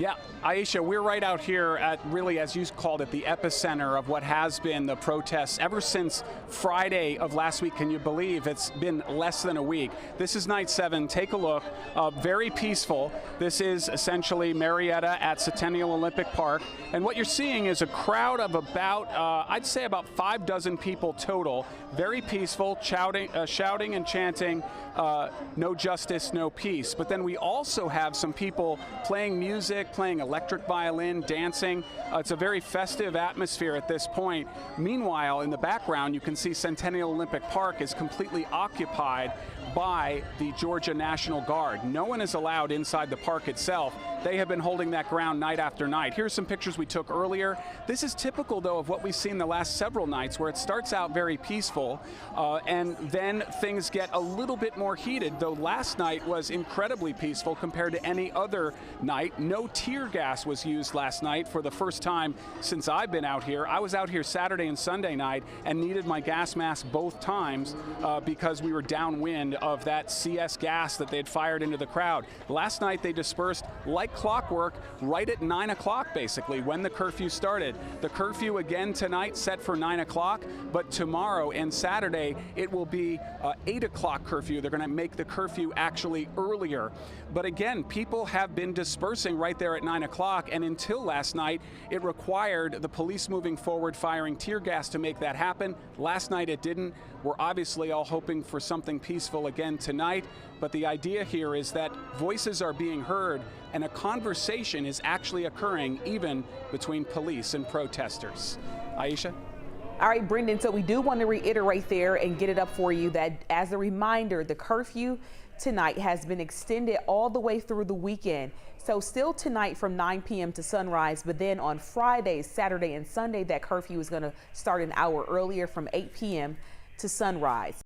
Yeah, Aisha, we're right out here at really, as you called it, the epicenter of what has been the protests ever since Friday of last week. Can you believe it's been less than a week? This is night 7. Take a look. Very peaceful. This is essentially Marietta at Centennial Olympic Park. And what you're seeing is a crowd of about, I'd say about 6 people total. Very peaceful, shouting and chanting, no justice, no peace. But then we also have some people playing music, playing electric violin, dancing. It's a very festive atmosphere at this point. Meanwhile, in the background, you can see Centennial Olympic Park is completely occupied by the Georgia National Guard. No one is allowed inside the park itself. They have been holding that ground night after night. Here's some pictures we took earlier. This is typical, though, of what we've seen the last several nights, where it starts out very peaceful, and then things get a little bit more heated, though last night was incredibly peaceful compared to any other night. No tear gas was used last night for the first time since I've been out here. I was out here Saturday and Sunday night and needed my gas mask both times because we were downwind of that CS gas that they'd fired into the crowd. Last night they dispersed like clockwork right at 9 o'clock, basically, when the curfew started. The curfew again tonight set for 9 o'clock, but tomorrow and Saturday it will be 8 o'clock curfew. They're going to make the curfew actually earlier. But again, people have been dispersing right there at 9 o'clock, and until last night it required the police moving forward firing tear gas to make that happen. Last night it didn't. We're obviously all hoping for something peaceful again tonight, but the idea here is that voices are being heard and a conversation is actually occurring even between police and protesters. Aisha? All right, Brendan, so we do want to reiterate there and get it up for you that as a reminder, the curfew tonight has been extended all the way through the weekend. So still tonight from 9 p.m. to sunrise, but then on Friday, Saturday, and Sunday, that curfew is going to start an hour earlier from 8 p.m. to sunrise.